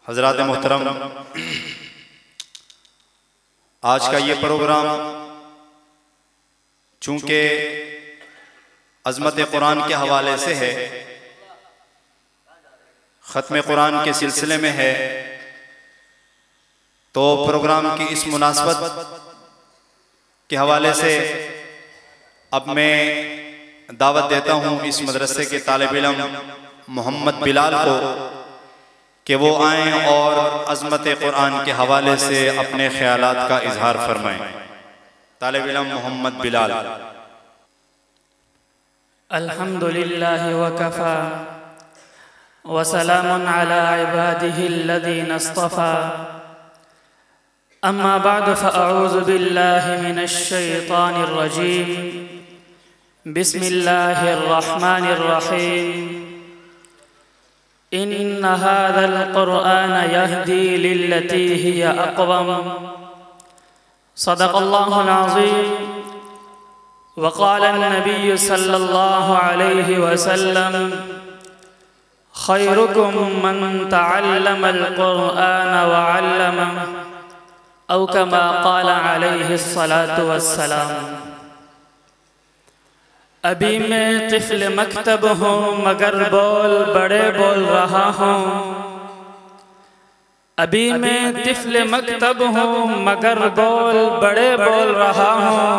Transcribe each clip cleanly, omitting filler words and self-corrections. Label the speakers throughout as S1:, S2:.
S1: हज़रात मोहतरम, आज का ये प्रोग्राम चूँकि अज़मत कुरान के हवाले से है, ख़त्म कुरान के सिलसिले में है, तो प्रोग्राम की इस मुनासबत के हवाले से अब मैं दावत देता हूँ इस मदरसे के तालिब इल्म मोहम्मद बिलाल को कि वो आएँ और अज़मत कुरान के हवाले से अपने ख्यालात का इजहार फरमाएँ। तालिब इल्म मोहम्मद बिलाल।
S2: अल्हम्दुलिल्लाहि व कफ़ा व सलामुन अला इबादिहिल्लज़ीना इस्तफ़ा, अम्मा बअद फ़अऊज़ु बिल्लाहि मिनश शैतानिर रजीम, बिस्मिल्लाहिर रहमानिर रहीम। इन्न हाज़ल क़ुरआन यहदी लिल्लती हिय अक़वम, सदक़ल्लाहुल अज़ीम। व क़ालन नबिय्यु सल्लल्लाहु अलैहि वसल्लम, खैरुकुम मन तअल्लमल क़ुरआन व अल्लमह, औ कमा क़ाल अलैहि स्सलातु वस्सलाम। अभी मैं तिफ़्ल मकतब हूँ मगर बोल बड़े बोल रहा हूँ। अभी मैं तिफ़्ल मकतब हूँ मगर बोल बड़े बोल रहा हूँ।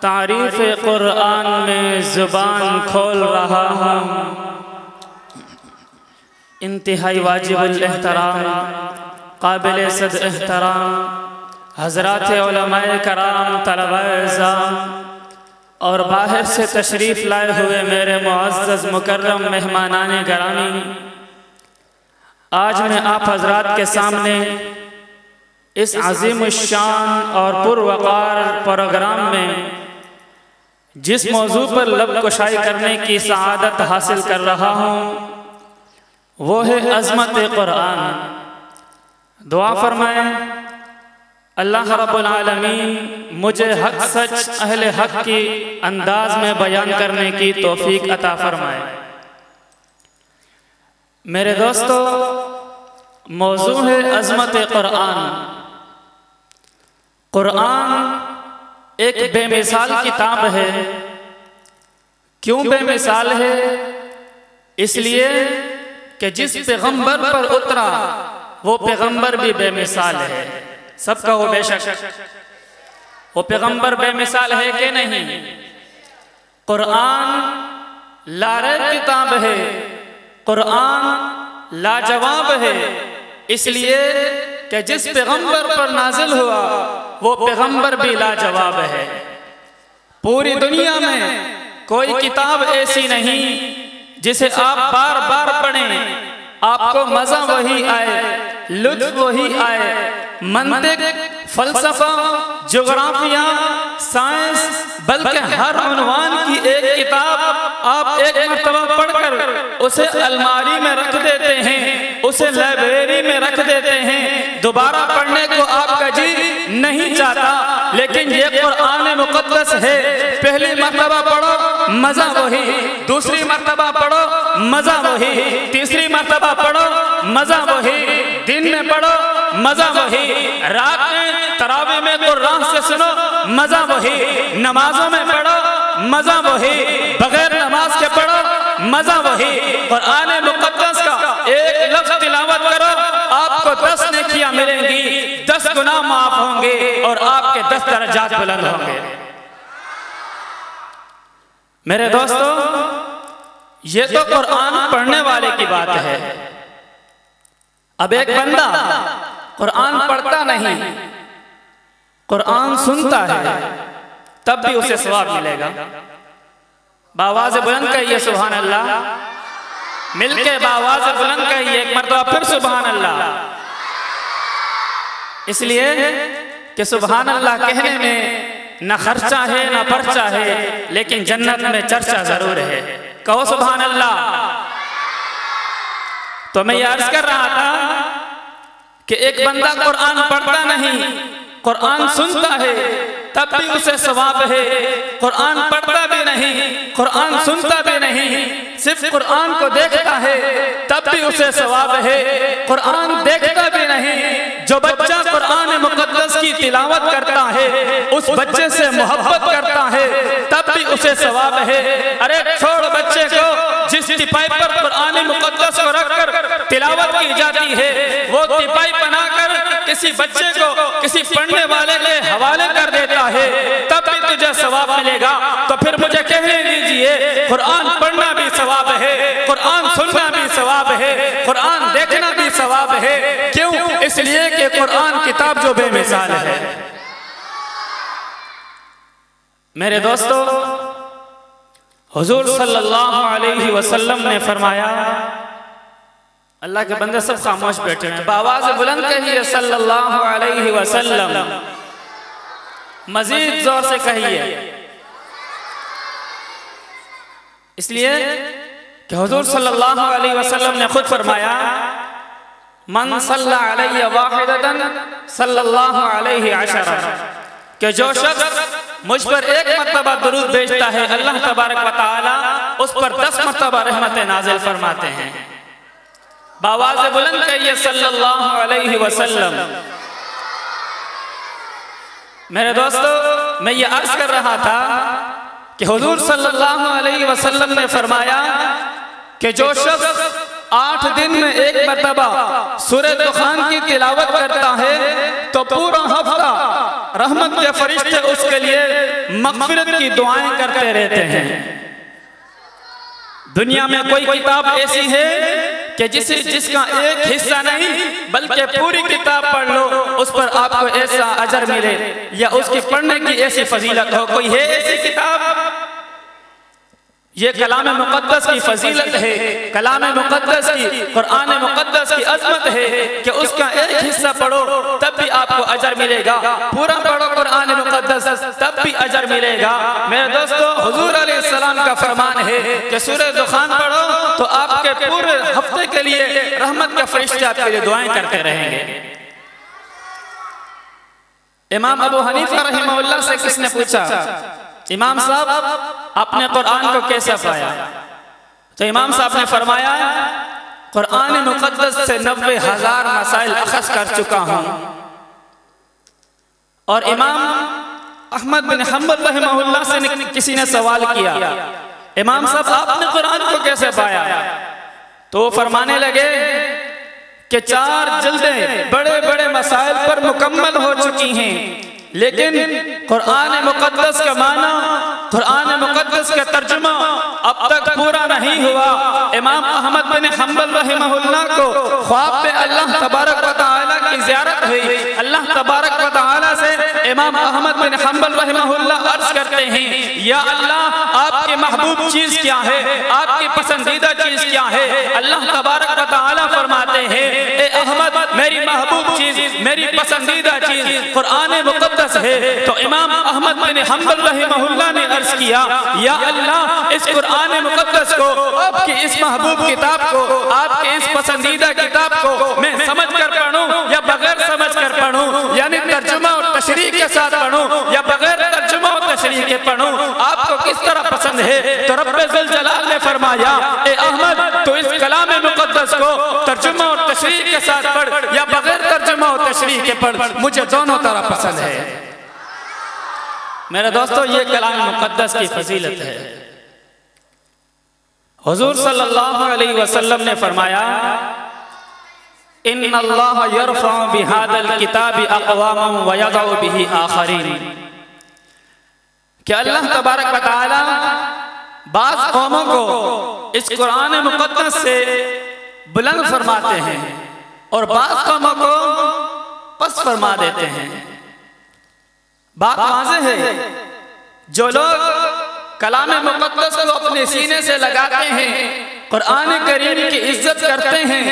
S2: तारीफ़ कुरान में ज़ुबान खोल रहा हूँ। इंतहाई वाजिबुल एहतराम, काबिल सद एहतराम हज़रात उलमाए कराम, तलबाए इज़्ज़ाम और बाहर से तशरीफ़ लाए हुए मेरे मुअज़्ज़ज़ मुकर्रम मेहमानाने गिरामी, आज मैं आप हज़रात के सामने इस अज़ीमुश्शान और पुरवक़ार प्रोग्राम में जिस मौजू पर लब कुशाई करने की सआदत हासिल कर रहा हूँ वो है अज़मत कुरान। दुआ फरमाएं अल्लाह रब्बुल आलमीन मुझे हक सच अहले हक की अंदाज में बयान करने की तौफीक अता फरमाए। मेरे दोस्तों, मौजू है अज़मत कुरान। कुरान एक बेमिसाल किताब है। क्यों बेमिसाल है? इसलिए कि जिस पैगंबर पर उतरा वो पैगंबर भी बेमिसाल है। सबका वो बेशक वो पैगंबर बेमिसाल है कि नहीं? कुरान लारैब किताब है, कुरान लाजवाब है, इसलिए कि जिस पैगंबर पर नाजिल हुआ वो पैगंबर भी लाजवाब है। पूरी दुनिया में कोई किताब ऐसी नहीं जिसे आप बार बार पढ़ें आपको मजा वही आए, लुत्फ वही आए। मंतिक, फलसफा, जोग्राफिया, साइंस, बल्कि हर उन्वान की एक किताब आप एक मर्तबा पढ़कर उसे अलमारी में रख देते हैं, उसे लाइब्रेरी में रख देते हैं, दोबारा पढ़ने को आपका जी नहीं चाहता। लेकिन ये कुरान मुक़द्दस है, पहली मर्तबा पढ़ो मजा वही, दूसरी मर्तबा पढ़ो मजा वही, तीसरी मर्तबा पढ़ो मजा वही, दिन में पढ़ो मजा वही, रात में तरावी में कुरान से सुनो मजा वही, नमाजों में पढ़ो मजा वही, बगैर नमाज के पढ़ो मजा वही। कुरान मुक़द्दस का एक लफ्ज़ तिलावत करो आपको 10 नेकियां मिलेंगी, 10 गुनाह माफ होंगे और आपके 10 दर्जात बुलंद होंगे। मेरे दोस्तों, ये तो कुरान पढ़ने वाले की बात है। अब एक बंदा कुरान पढ़ता नहीं, कुरान सुनता है, तब भी उसे सवाब मिलेगा। बावाज़ बुलंद कहिए सुभान अल्लाह, मिलके बावाज़ बुलंद कहिए एक मर्तबा फिर सुभान अल्लाह। इसलिए कि सुभान अल्लाह कहने में न खर्चा है न पर्चा है, लेकिन जन्नत में चर्चा जरूर है। कहो सुभान अल्लाह। तो मैं ये अर्ज कर रहा था कि एक बंदा कुरान पढ़ता नहीं, कुरान सुनता है, तब भी उसे सवाब है। कुरान पढ़ता भी नहीं, कुरान सुनता भी नहीं, सिर्फ कुरान को देखता है तब भी उसे सवाब है। कुरान देखता भी नहीं, जो बच्चा कुरान मुकद्दस की तिलावत करता है उस बच्चे से मोहब्बत करता है तब भी उसे सवाब है। अरे छोड़ बच्चे को, जिस टिपाई पर कुरान मुकद्दस को रखकर तिलावत की जाती है वो टिपाई बनाकर किसी बच्चे को किसी पढ़ने वाले के हवाले कर देता है तब भी तुझे सवाब मिलेगा। तो फिर मुझे कहने दीजिए, कुरान पढ़ना भी सवाब है, कुरान सुनना भी सवाब है, कुरान देखना भी सवाब है। क्यों? इसलिए कि कुरान किताब जो बेमिसाल है। मेरे दोस्तों, हुजूर सल्लल्लाहु अलैहि वसल्लम ने फरमाया, अल्लाह के बंदे सब खामोश बैठे हैं, आवाज बुलंद कहिए सल्लल्लाहु अलैहि वसल्लम, मजीद जोर से कहिए। इसलिए कि हुजूर सल्लल्लाहु अलैहि वसल्लम ने खुद फरमाया, मन सल्ला अलैहि वाहिदतन सल्लल्लाहु अलैहि अशरा, कि जो शख्स मुझ पर एक मर्तबा दुरूद भेजता है अल्लाह तबारक व तआला उस पर 10 मर्तबा रहमतें नाज़िल फरमाते हैं। बावाज़ बुलंद कहिए सल्लल्लाहु अलैहि वसल्लम। मेरे दोस्तों, मैं ये अर्ज कर रहा था कि हुजूर सल्लल्लाहु अलैहि वसल्लम ने फरमाया कि जो शख्स 8 दिन में एक मर्तबा सूरह दुखान की तिलावत करता है तो पूरा हफ्ता रहमत के फरिश्ते उसके लिए मग़फ़िरत की दुआएं करते रहते हैं। दुनिया में कोई किताब ऐसी है कि जिसका एक हिस्सा नहीं बल्कि पूरी किताब पढ़ लो उस पर आपको ऐसा अजर मिले या उसकी पढ़ने की ऐसी फजीलत हो? कोई है ऐसी किताब? ये कलाम मुक़द्दस की फजीलत है, कलाम मुक़द्दस की, कुरान मुक़द्दस की अज़मत है कि उसका एक हिस्सा पढ़ो तब भी आपको अजर मिलेगा, पूरा पढ़ो कुरान मुक़द्दस तब भी अजर मिलेगा। मेरे दोस्तों, हुजूर अलैहिस्सलाम का फरमान है कि सूरह दुखान पढ़ो तो आपके पूरे हफ्ते के लिए रहमत के फरिश्ते आपके लिए दुआएं करते रहेंगे। इमाम अबू हनीफा रहमहुल्लाह से किसने पूछा, इमाम साहब आपने कुरान को कैसे पाया? तो इमाम साहब ने फरमाया, कुरान मुक़द्दस से 90,000 मसाइल अख़ज़ कर चुका हूँ। और इमाम अहमद बिन हम्बल रहमहुल्लाह से किसी ने सवाल किया, इमाम साहब आपने कुरान को कैसे पाया? तो फरमाने लगे कि 4 जिल्दें बड़े बड़े मसाइल पर मुकम्मल हो चुकी हैं, लेकिन कुरान मुक़द्दस का माना, कुरान मुक़द्दस का तर्जुमा अब तक पूरा नहीं हुआ। इमाम अहमद बिन हम्बल रहमहुल्लाह को ख्वाब में अल्लाह तबारक व तआला की ज़ियारत हुई। अल्लाह तबारक व तआला से इमाम अहमद बिन हम्बल रहमहुल्लाह अर्ज करते हैं, या अल्लाह आपकी महबूब चीज़ क्या है, आपकी पसंदीदा चीज़ क्या है? अल्लाह तबारक व तआला फरमाते हैं, ए अहमद, मेरी महबूब चीज़, मेरी पसंदीदा चीज़ कुरान मुक़द्दस है। तो इमाम अहमद बिन हम्बल रहमहुल्लाह ने अर्ज किया, या अल्लाह इस कुरान मुक़द्दस को, आपकी इस महबूब किताब को, आपके इस पसंदीदा किताब को मैं समझ कर पढ़ूं या बगैर समझ कर पढ़ूं, यानी तर्जुमा और तशरीह के साथ पढ़ूं या बगैर तर्जुमा और तशरीह के पढ़ूं, आपको किस तरह पसंद है? तो रब्बे ज़ुल जलाल ने फरमाया, ए अहमद, तो इस कलाम मुक़द्दस को तर्जुमा और तशरीह के साथ पढ़ या बगैर तर्जुमा और तशरीह के पढ़, मुझे दोनों तरह पसंद है। मेरे दोस्तों, ये कलाम मुक़द्दस की फजीलत है। हुजूर सल्लल्लाहु अलैहि वसल्लम ने फरमाया, इन्नल्लाह यरफ़उ बिहादल किताबि अक़वामन व यज़उ बिही आख़रीन, कि अल्लाह तबारक व तआला बाज़ कौमों को इस कुरान मुक़द्दस से बुलंद फरमाते हैं और बाज़ कौमों को पस्त फरमा देते हैं। बात वाज़ेह है, जो लोग कलाम मुक़द्दस को अपने सीने से लगाते हैं, कुरान करीम की इज्जत करते हैं,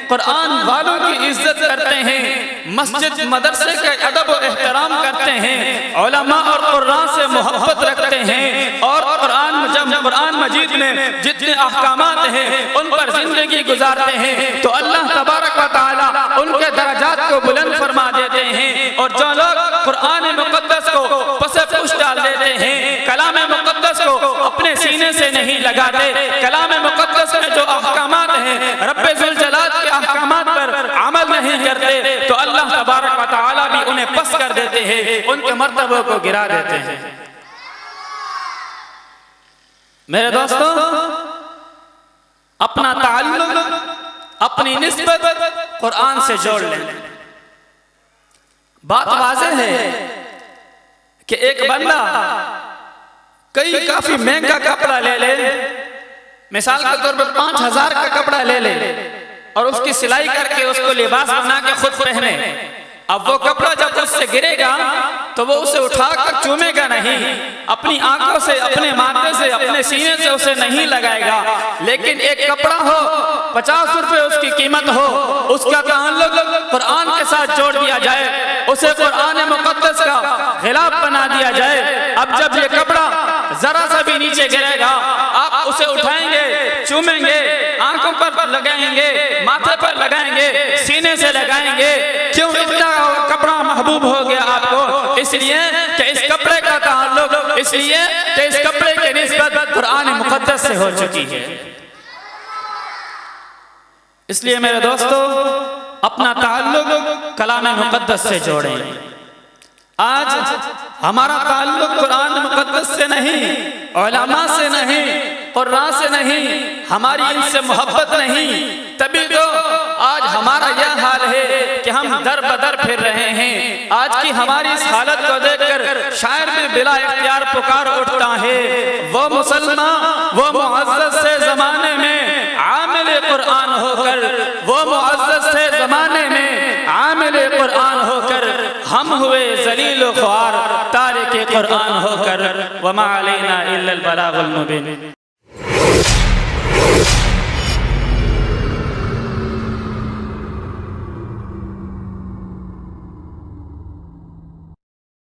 S2: कुरान वालों की इज्जत करते हैं, मस्जिद मदरसे का अदब और एहतराम करते हैं, उलमा और कुरान से मोहब्बत रखते हैं और कुरान मजीद में जितने अहकामात हैं उन पर जिंदगी गुजारते हैं, तो अल्लाह तबारक व तआला उनके दर्जात को बुलंद फरमा देते हैं। और जो लोग कुरान मुक़द्दस को पसे पुश डाल देते हैं, कलाम मुक़द्दस को अपने सीने सीने से नहीं लगाते, कलाम मुक़द्दस में जो अहकामात हैं, रब्बे ज़ुल जलाल के अहकामात पर अमल नहीं करते तो अल्लाह तबारक व तआला भी उन्हें पस कर देते हैं, उनके मर्तबे को गिरा देते हैं। मेरे दोस्तों, अपना ताल्लुक, अपनी निस्बत कुरान से जोड़ लें। बात वाज़ेह है कि एक बंदा काफी महंगा कपड़ा ले ले, मिसाल के तौर पर 5000 का कपड़ा ले ले और उसकी सिलाई करके उसको लिबास बना के खुद पहने। अब वो कपड़ा जब उससे गिरेगा तो वो उसे उठाकर चूमेगा नहीं, अपनी आंखों से, अपने माथे से, अपने सीने से उसे नहीं लगाएगा। लेकिन एक कपड़ा हो, 50 रुपए उसकी कीमत हो, उसका ताल्लुक कुरान के साथ जोड़ दिया जाए, उसे कुरान मुक़द्दस का खिलाफ बना दिया जाए। अब जब ये कपड़ा जरा सा भी नीचे गिरेगा, आप उसे उठाएंगे, चूमेंगे, आंखों पर लगाएंगे, माथे पर लगाएंगे, सीने से लगाएंगे। क्यों इतना कपड़ा महबूब हो गया आपको? इसलिए कि इस कपड़े का ताल्लुक, इसलिए कि इस कपड़े की निस्बत कुरान मुक़द्दस से हो चुकी है। इसलिए मेरे दोस्तों, अपना ताल्लुक कलाम मुक़द्दस से जोड़ें। आज हमारा ताल्लुक कुरान मुक़द्दस से नहीं, उलमा से नहीं, कुरान से नहीं, हमारी इनसे मोहब्बत नहीं, तभी तो आज हमारा यह हाल है कि हम दर बदर फिर रहे हैं। आज की हमारी इस हालत को देखकर शायर भी बिला इख्तियार पुकार उठता है, वो मुसलमान, वो मुअज़्ज़ज़ से ज़माने में आमिल कुरान होकर, वो मुअज़्ज़ज़ से ज़माने में आमिल कुरान होकर, हम हुए ज़लील ख्वार तारिक कुरान होकर। वमा अलैना इल्लल बलागुल मुबीन।